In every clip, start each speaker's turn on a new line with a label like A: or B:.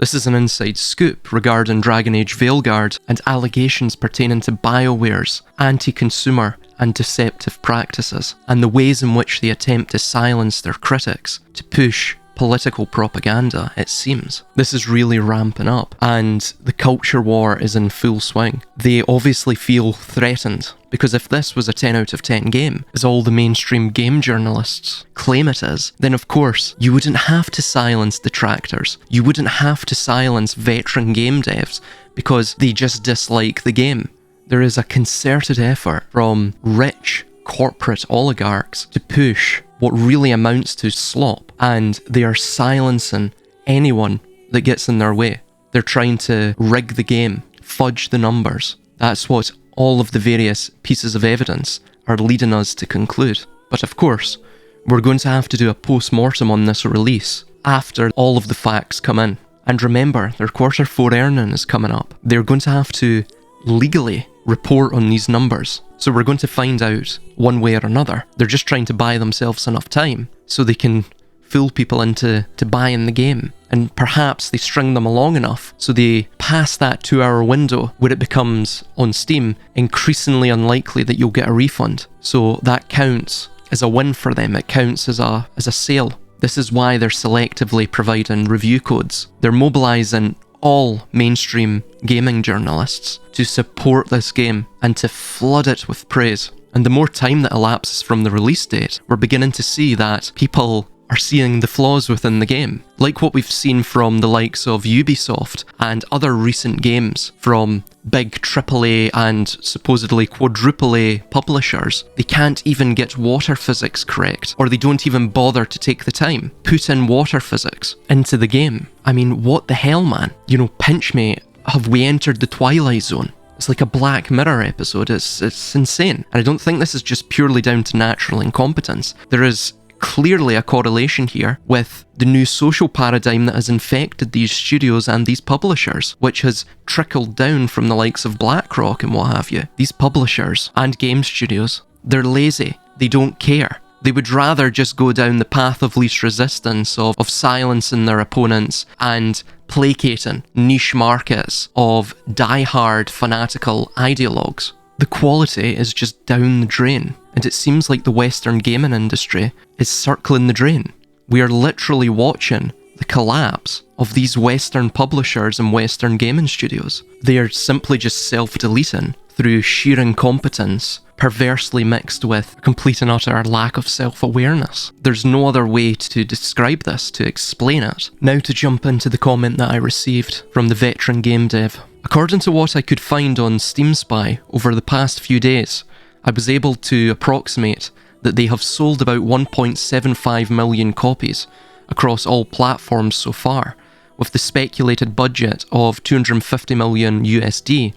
A: This is an inside scoop regarding Dragon Age Veilguard and allegations pertaining to BioWare's anti-consumer and deceptive practices, and the ways in which they attempt to silence their critics to push political propaganda, it seems. This is really ramping up, and the culture war is in full swing. They obviously feel threatened, because if this was a 10 out of 10 game, as all the mainstream game journalists claim it is, then of course you wouldn't have to silence detractors. You wouldn't have to silence veteran game devs because they just dislike the game. There is a concerted effort from rich corporate oligarchs to push what really amounts to slop, and they are silencing anyone that gets in their way. They're trying to rig the game, fudge the numbers. That's what all of the various pieces of evidence are leading us to conclude. But of course, we're going to have to do a post-mortem on this release after all of the facts come in. And remember, their Q4 earning is coming up. They're going to have to legally report on these numbers. So we're going to find out one way or another. They're just trying to buy themselves enough time so they can fool people into buying the game. And perhaps they string them along enough so they pass that 2-hour window where it becomes, on Steam, increasingly unlikely that you'll get a refund. So that counts as a win for them. It counts as a sale. This is why they're selectively providing review codes. They're mobilising all mainstream gaming journalists to support this game and to flood it with praise. And the more time that elapses from the release date, we're beginning to see that people are seeing the flaws within the game. Like what we've seen from the likes of Ubisoft and other recent games from big AAA and supposedly quadruple A publishers. They can't even get water physics correct, or they don't even bother to take the time, put in water physics into the game. I mean, what the hell, man? You know, pinch me, have we entered the Twilight Zone? It's like a Black Mirror episode. It's insane. And I don't think this is just purely down to natural incompetence. There is clearly a correlation here with the new social paradigm that has infected these studios and these publishers, which has trickled down from the likes of BlackRock and what have you. These publishers and game studios, they're lazy. They don't care. They would rather just go down the path of least resistance, of silencing their opponents and placating niche markets of die-hard fanatical ideologues. The quality is just down the drain, and it seems like the Western gaming industry is circling the drain. We are literally watching the collapse of these Western publishers and Western gaming studios. They are simply just self-deleting through sheer incompetence, perversely mixed with complete and utter lack of self-awareness. There's no other way to describe this, to explain it. Now to jump into the comment that I received from the veteran game dev. According to what I could find on Steam Spy over the past few days, I was able to approximate that they have sold about 1.75 million copies across all platforms so far, with the speculated budget of 250 million USD.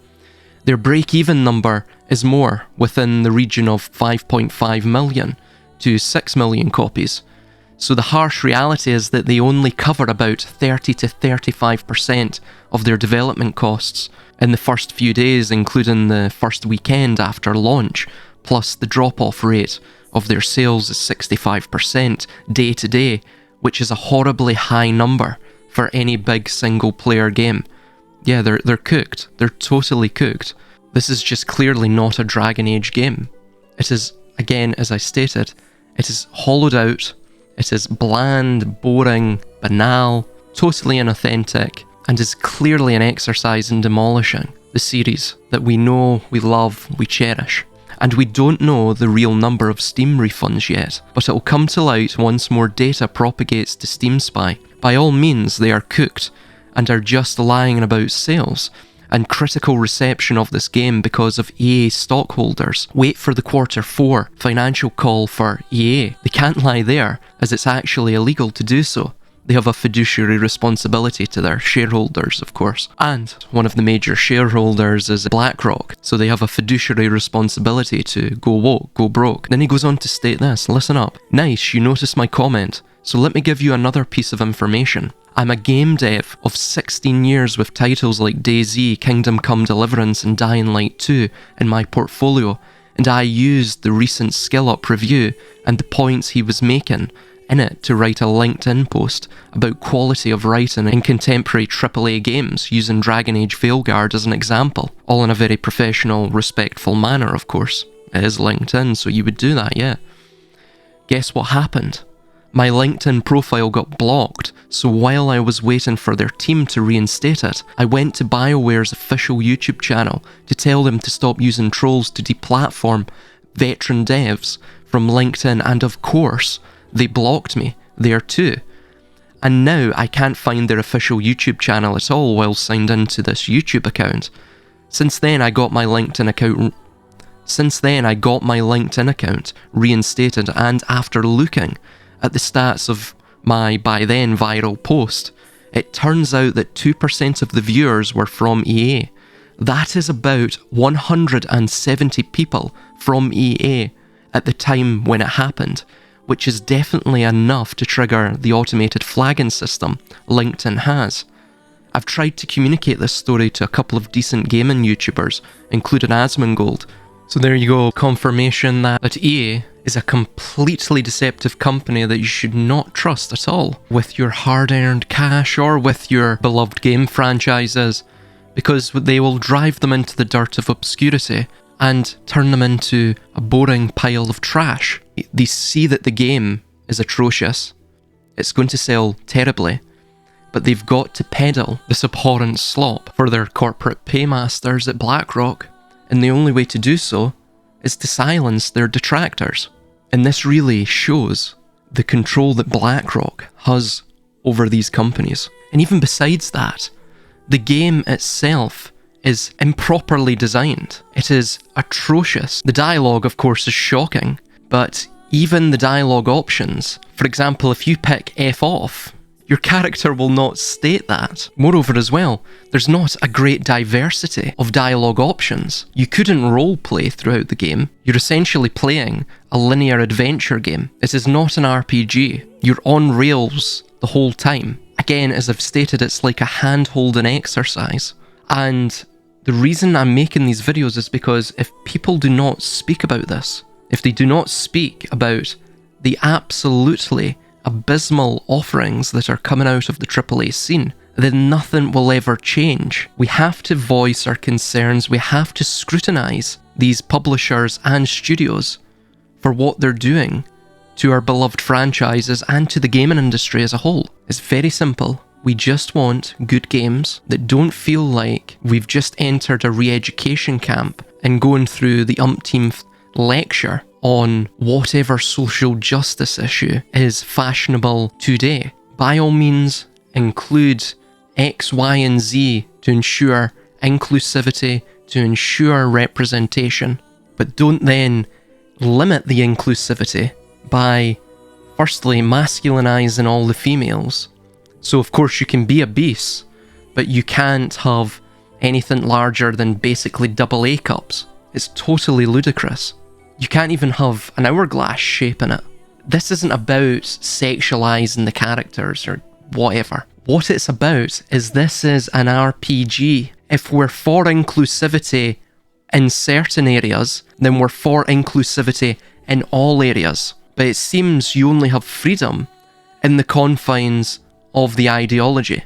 A: Their break-even number is more, within the region of 5.5 million to 6 million copies. So the harsh reality is that they only cover about 30 to 35% of their development costs in the first few days, including the first weekend after launch, plus the drop-off rate of their sales is 65% day to day, which is a horribly high number for any big single-player game. Yeah, they're cooked. They're totally cooked. This is just clearly not a Dragon Age game. It is, again, as I stated, it is hollowed out, it is bland, boring, banal, totally inauthentic, and is clearly an exercise in demolishing the series that we know, we love, we cherish. And we don't know the real number of Steam refunds yet, but it'll come to light once more data propagates to Steam Spy. By all means, they are cooked, and are just lying about sales and critical reception of this game because of EA stockholders. Wait for the Q4 financial call for EA. They can't lie there, as it's actually illegal to do so. They have a fiduciary responsibility to their shareholders, of course. And one of the major shareholders is BlackRock, so they have a fiduciary responsibility to go woke, go broke. Then he goes on to state this, listen up. Nice, you noticed my comment, so let me give you another piece of information. I'm a game dev of 16 years with titles like DayZ, Kingdom Come Deliverance and Dying Light 2 in my portfolio, and I used the recent Skill Up review and the points he was making in it to write a LinkedIn post about quality of writing in contemporary AAA games, using Dragon Age Veilguard as an example, all in a very professional, respectful manner, of course. It is LinkedIn, so you would do that, yeah. Guess what happened? My LinkedIn profile got blocked, so while I was waiting for their team to reinstate it, I went to BioWare's official YouTube channel to tell them to stop using trolls to deplatform veteran devs from LinkedIn, and of course, they blocked me there too. And now I can't find their official YouTube channel at all while signed into this YouTube account. Since then I got my LinkedIn account reinstated, and after looking at the stats of my by then viral post, it turns out that 2% of the viewers were from EA. That is about 170 people from EA at the time when it happened, which is definitely enough to trigger the automated flagging system LinkedIn has. I've tried to communicate this story to a couple of decent gaming YouTubers, including Asmongold. So there you go, confirmation that EA is a completely deceptive company that you should not trust at all with your hard-earned cash or with your beloved game franchises, because they will drive them into the dirt of obscurity and turn them into a boring pile of trash. They see that the game is atrocious, it's going to sell terribly, but they've got to peddle this abhorrent slop for their corporate paymasters at BlackRock, and the only way to do so is to silence their detractors. And this really shows the control that BlackRock has over these companies. And even besides that, the game itself is improperly designed. It is atrocious. The dialogue, of course, is shocking, but even the dialogue options, for example, if you pick F off, your character will not state that. Moreover as well, there's not a great diversity of dialogue options. You couldn't roleplay throughout the game. You're essentially playing a linear adventure game. It is not an RPG. You're on rails the whole time. Again, as I've stated, it's like a hand-holding exercise. And the reason I'm making these videos is because if people do not speak about this, if they do not speak about the absolutely abysmal offerings that are coming out of the AAA scene, then nothing will ever change. We have to voice our concerns, we have to scrutinise these publishers and studios for what they're doing to our beloved franchises and to the gaming industry as a whole. It's very simple. We just want good games that don't feel like we've just entered a re-education camp and going through the umpteenth lecture on whatever social justice issue is fashionable today. By all means, include X, Y, and Z to ensure inclusivity, to ensure representation, but don't then limit the inclusivity by firstly masculinizing all the females. So of course you can be a beast, but you can't have anything larger than basically double A cups. It's totally ludicrous. You can't even have an hourglass shape in it. This isn't about sexualizing the characters or whatever. What it's about is this is an RPG. If we're for inclusivity in certain areas, then we're for inclusivity in all areas. But it seems you only have freedom in the confines of the ideology,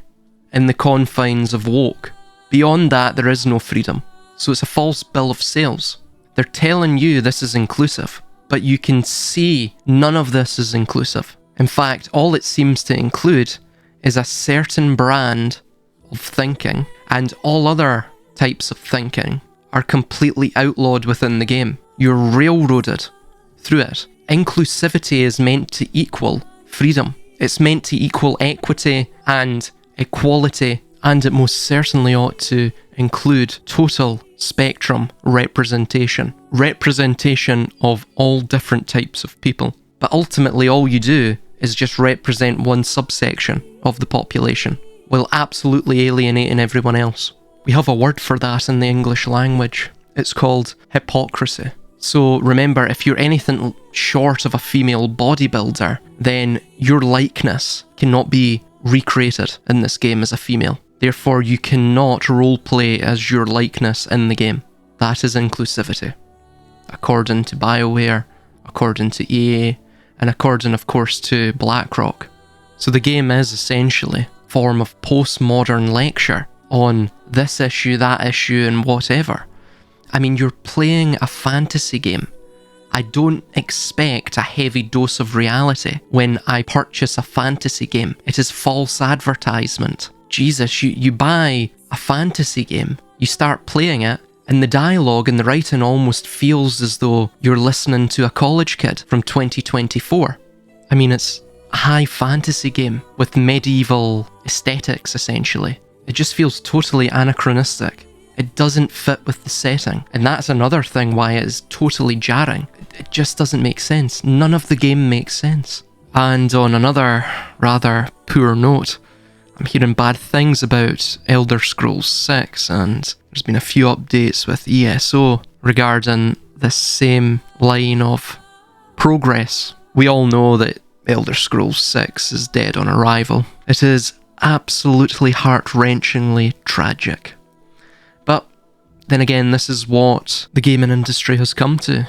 A: in the confines of woke. Beyond that, there is no freedom. So it's a false bill of sales. They're telling you this is inclusive, but you can see none of this is inclusive. In fact, all it seems to include is a certain brand of thinking, and all other types of thinking are completely outlawed within the game. You're railroaded through it. Inclusivity is meant to equal freedom. It's meant to equal equity and equality, and it most certainly ought to include total spectrum representation. Representation of all different types of people. But ultimately all you do is just represent one subsection of the population, while absolutely alienating everyone else. We have a word for that in the English language. It's called hypocrisy. So remember, if you're anything short of a female bodybuilder, then your likeness cannot be recreated in this game as a female. Therefore, you cannot roleplay as your likeness in the game. That is inclusivity. According to BioWare, according to EA, and according, of course, to BlackRock. So the game is essentially a form of postmodern lecture on this issue, that issue, and whatever. I mean, you're playing a fantasy game. I don't expect a heavy dose of reality when I purchase a fantasy game. It is false advertisement. Jesus, you buy a fantasy game, you start playing it, and the dialogue and the writing almost feels as though you're listening to a college kid from 2024. I mean, it's a high fantasy game with medieval aesthetics, essentially. It just feels totally anachronistic. It doesn't fit with the setting, and that's another thing why it is totally jarring. It just doesn't make sense. None of the game makes sense. And on another rather poor note, I'm hearing bad things about Elder Scrolls 6, and there's been a few updates with ESO regarding this same line of progress. We all know that Elder Scrolls 6 is dead on arrival. It is absolutely heart-wrenchingly tragic. But then again, this is what the gaming industry has come to.